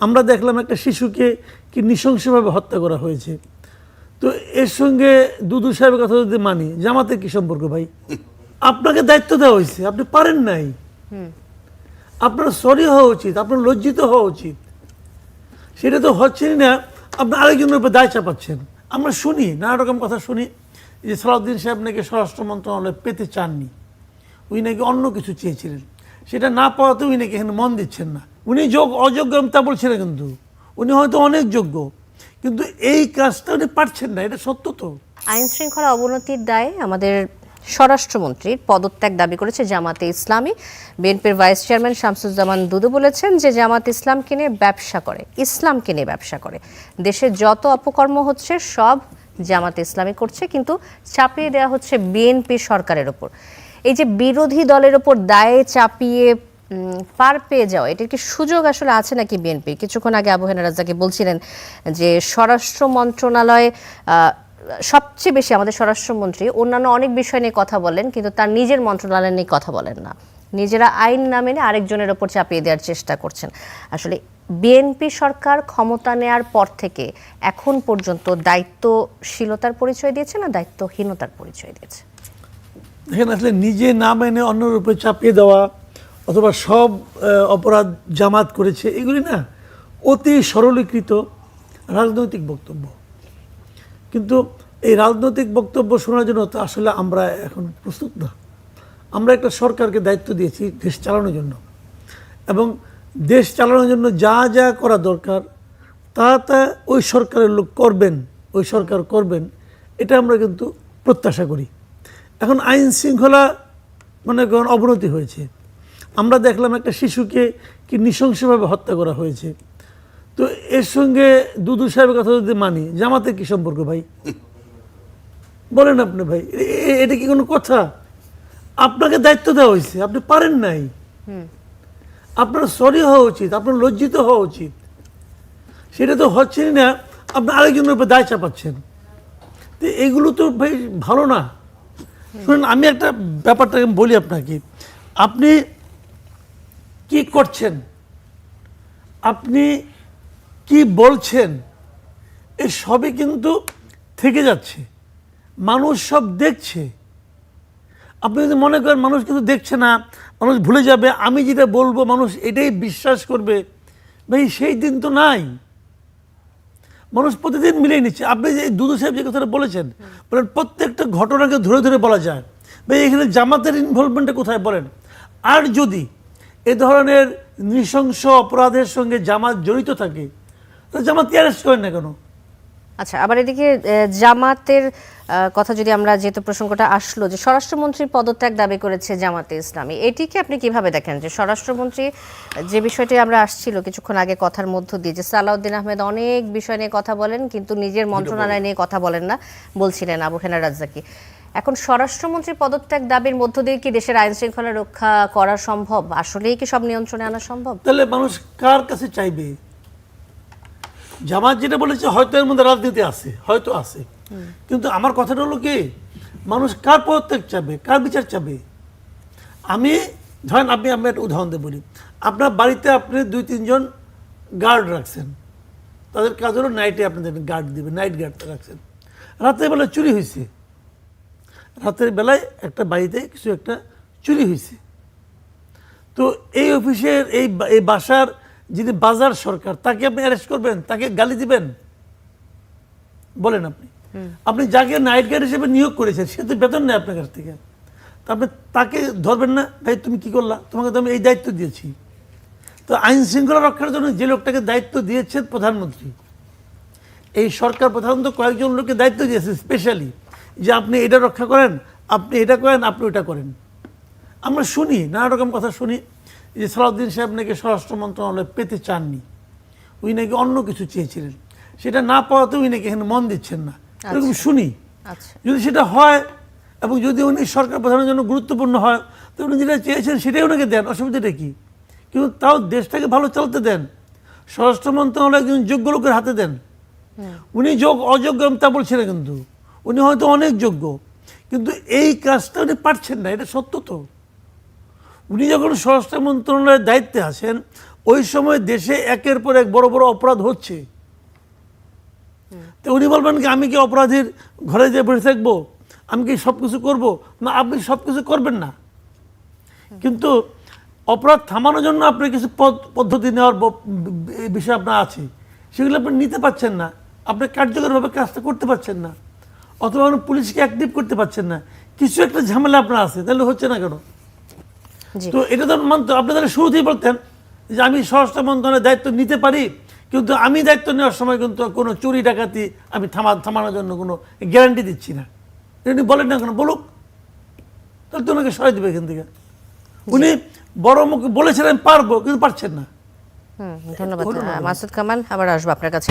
আমরা দেখলাম একটা শিশুকে কি নৃশংসভাবে হত্যা করা হয়েছে। তো এর সঙ্গে দুদু সাহেবের কথা যদি মানি, জামাতের কি সম্পর্ক ভাই? আপনাকে দায়িত্ব দেওয়া হয়েছে, আপনি পারেন নাই, আপনার সরি হওয়া উচিত, আপনার লজ্জিত হওয়া উচিত। সেটা তো হচ্ছেই না, আপনি আরেকজনের উপর দায় চাপাচ্ছেন। আমরা শুনি, নানা রকম কথা শুনি যে সালাউদ্দিন সাহেব নাকি স্বরাষ্ট্র মন্ত্রণালয় পেতে চাননি, উনি নাকি অন্য কিছু চেয়েছিলেন, সেটা না পাওয়াতে উনি নাকি এখানে মন দিচ্ছেন না। উনি অযোগ্য তা বলছিলেন, কিন্তু উনি হয়তো অনেক যোগ্য, কিন্তু এই কাজটা উনি পারছেন না, এটা সত্য। তো আইন শৃঙ্খলা অবনতির দায়ে আমাদের স্বরাষ্ট্রমন্ত্রীর পদত্যাগ দাবি করেছে জামাতে ইসলামী। বিএনপির ভাইস চেয়ারম্যান শামসুজ্জামান দুদু বলেছেন যে জামাত ইসলামকে নিয়ে ব্যবসা করে, ইসলামকে নিয়ে ব্যবসা করে। দেশে যত অপকর্ম হচ্ছে সব জামাতে ইসলামী করছে, কিন্তু চাপিয়ে দেওয়া হচ্ছে বিএনপি সরকারের ওপর। এই যে বিরোধী দলের ওপর দায়ে চাপিয়ে পার পেয়ে যাওয়া, এটার কি সুযোগ আসলে আছে নাকি বিএনপি? কিছুক্ষণ আগে আবু হেনা রাজ্জাকি বলছিলেন যে স্বরাষ্ট্র মন্ত্রণালয় সবচেয়ে বেশি, আমাদের স্বরাষ্ট্রমন্ত্রী অন্যান্য অনেক বিষয় নিয়ে কথা বলেন, কিন্তু তার নিজের মন্ত্রণালয় নিয়ে কথা বলেন না। নিজেরা আইন না মেনে আরেকজনের ওপর চাপিয়ে দেওয়ার চেষ্টা করছেন। আসলে বিএনপি সরকার ক্ষমতা নেয়ার পর থেকে এখন পর্যন্ত দায়িত্বশীলতার পরিচয় দিয়েছে না দায়িত্বহীনতার পরিচয় দিয়েছে? দেখেন, আসলে নিজে না মেনে অন্যের উপরে চাপিয়ে দেওয়া অথবা সব অপরাধ জামাত করেছে, এগুলি না অতি সরলীকৃত রাজনৈতিক বক্তব্য। কিন্তু এই রাজনৈতিক বক্তব্য শোনার জন্য তো আসলে আমরা এখন প্রস্তুত না। আমরা একটা সরকারকে দায়িত্ব দিয়েছি দেশ চালানোর জন্য, এবং দেশ চালানোর জন্য যা যা করা দরকার তা ওই সরকারের লোক করবেন, ওই সরকার করবেন, এটা আমরা কিন্তু প্রত্যাশা করি। এখন আইন শৃঙ্খলা মনে করেন অবনতি হয়েছে, আমরা দেখলাম একটা শিশুকে কি নৃশংসভাবে হত্যা করা হয়েছে। তো এর সঙ্গে দুদু সাহেবের কথা যদি মানি, জামাতের কি সম্পর্ক ভাই? বলেন আপনি ভাই, এটা কি কোনো কথা? আপনাকে দায়িত্ব দেওয়া হয়েছে, আপনি পারেন নাই, আপনার সরি হওয়া উচিত, আপনার লজ্জিত হওয়া উচিত। সেটা তো হচ্ছেই না, আপনি আরেকজনের উপর দায় চাপাচ্ছেন। তো এগুলো তো ভাই ভালো না। শুনুন, আমি একটা ব্যাপারটা বলি আপনাকে, আপনি কি করছেন, আপনি কি বলছেন, এ সবই কিন্তু থেকে যাচ্ছে, মানুষ সব দেখছে। আপনি যদি মনে করেন মানুষ কিন্তু দেখছে না, মানুষ ভুলে যাবে, আমি যেটা বলবো মানুষ এটাই বিশ্বাস করবে, ভাই সেই দিন তো নাই। মানুষ প্রতিদিন মিলিয়ে নিচ্ছে। আপনি যে দুদু সাহেব যে কথাটা বলেছেন, বলেন প্রত্যেকটা ঘটনাকে ধরে ধরে বলা যায়, ভাই এখানে জামাতের ইনভলভমেন্টটা কোথায় বলেন? আর যদি এ ধরনের নৃশংস অপরাধের সঙ্গে জামাত জড়িত থাকে, তাহলে জামাতকে অ্যারেস্ট করেন না কেন? আচ্ছা, আবার এদিকে জামাতের কথা যদি আমরা, যেহেতু প্রসঙ্গটা আসলো যে স্বরাষ্ট্রমন্ত্রীর পদত্যাগ দাবি করেছে জামাতে ইসলামী, এটিকে আপনি কিভাবে দেখেন? যে স্বরাষ্ট্রমন্ত্রী, যে বিষয়টি আমরা আসছিল কিছুক্ষণ আগে কথার মধ্য দিয়ে, যে সালাউদ্দিন আহমেদ অনেক বিষয় নিয়ে কথা বলেন কিন্তু নিজের মন্ত্রণালয় নিয়ে কথা বলেন না, বলছিলেন আবু হেনা রাজ্জাকি। এখন স্বরাষ্ট্রমন্ত্রীর পদত্যাগ দাবির মধ্য দিয়ে কি দেশের আইন শৃঙ্খলা রক্ষা করা সম্ভব? আসলেই কি সব নিয়ন্ত্রণে আনা সম্ভব? তাহলে মানুষ কার কাছে চাইবে? জামাত যেটা বলেছে হয়তো এর মধ্যে রাজনীতি আছে, হয়তো আছে, কিন্তু আমার কথাটা হলো কি, মানুষ কার পদত্যাগ চাবে, কার বিচার চাবে? আমি ধরেন, আমি একটা উদাহরণ দিয়ে বলি, আপনার বাড়িতে আপনি 2-3 জন গার্ড রাখছেন, তাদের কাজ হলো নাইটে আপনাদের গার্ড দিবে, নাইট গার্ড রাখছেন। রাতের বেলায় চুরি হয়েছে, রাতের বেলায় একটা বাড়িতে কিছু একটা চুরি হয়েছে, তো এই অফিসের এই বাসার যিনি বাজার সরকার, তাকে আপনি অ্যারেস্ট করবেন, তাকে গালি দিবেন? বলেন আপনি। আপনি যাকে নাইট গার্ড হিসেবে নিয়োগ করেছেন, সে তো বেতন নেয় আপনার কাছ থেকে, তা আপনি তাকে ধরবেন না? ভাই তুমি কি করলা, তোমাকে তো আমি এই দায়িত্ব দিয়েছি। তো আইন শৃঙ্খলা রক্ষার জন্য যে লোকটাকে দায়িত্ব দিয়েছেন প্রধানমন্ত্রী, এই সরকার প্রধানত কয়েকজন লোককে দায়িত্ব দিয়েছে স্পেশালি, যে আপনি এটা রক্ষা করেন, আপনি এটা করেন, আপনি ওটা করেন। আমরা শুনি, নানা রকম কথা শুনি যে সালাউদ্দিন সাহেব নাকি স্বরাষ্ট্র মন্ত্রণালয় পেতে চাননি, উনি নাকি অন্য কিছু চেয়েছিলেন, সেটা না পাওয়াতে উনি নাকি এখানে মন দিচ্ছেন না, এরকম শুনি। যদি সেটা হয় এবং যদি উনি সরকার প্রধানের জন্য গুরুত্বপূর্ণ হয়, তো উনি যেটা চেয়েছেন সেটাই ওনাকে দেন, অসুবিধাটা কি? কিন্তু তাও দেশটাকে ভালো চলতে দেন, স্বরাষ্ট্র মন্ত্রণালয় একজন যোগ্য লোকের হাতে দেন। উনি অযোগ্য তা বলছিলেন, কিন্তু উনি হয়তো অনেক যোগ্য, কিন্তু এই কাজটা উনি পারছেন না, এটা সত্য। তো উনি যখন স্বরাষ্ট্র মন্ত্রণালয়ের দায়িত্বে আছেন, ওই সময় দেশে একের পর এক বড় বড় অপরাধ হচ্ছে। তো উনি বলবেন কি আমি কি অপরাধীর ঘরে যেয়ে বসে থাকবো, আমি কি সব কিছু করবো? না, আপনি সব কিছু করবেন না, কিন্তু অপরাধ থামানোর জন্য আপনি কিছু পদ্ধতি নেওয়ার বিষয় আপনার আছে, সেগুলো আপনি নিতে পারছেন না, আপনি কার্যকরভাবে কাজটা করতে পারছেন না, অথবা আপনি পুলিশকে অ্যাক্টিভ করতে পারছেন না, কিছু একটা ঝামেলা আপনার আছে, তাহলে হচ্ছে না কেন? জি। তো এটা তো মানতে, আপনি তাহলে শুরুতেই বলতেন যে আমি স্বরাষ্ট্র মন্ত্রণালয়ের দায়িত্ব নিতে পারি, কিন্তু আমি দায়িত্ব নেওয়ার সময় কিন্তু কোনো চুরি ডাকাতি আমি থামানোর জন্য কোনো গ্যারান্টি দিচ্ছি না। উনি বলেন না কেন, বলুক, তাহলে তো ওনাকে সরাই দেবে এখান থেকে। উনি বড় মুখে বলেছিলেন পারবো, কিন্তু পারছেন না। ধন্যবাদ মাসুদ কামাল, আবার আসবো আপনার কাছে।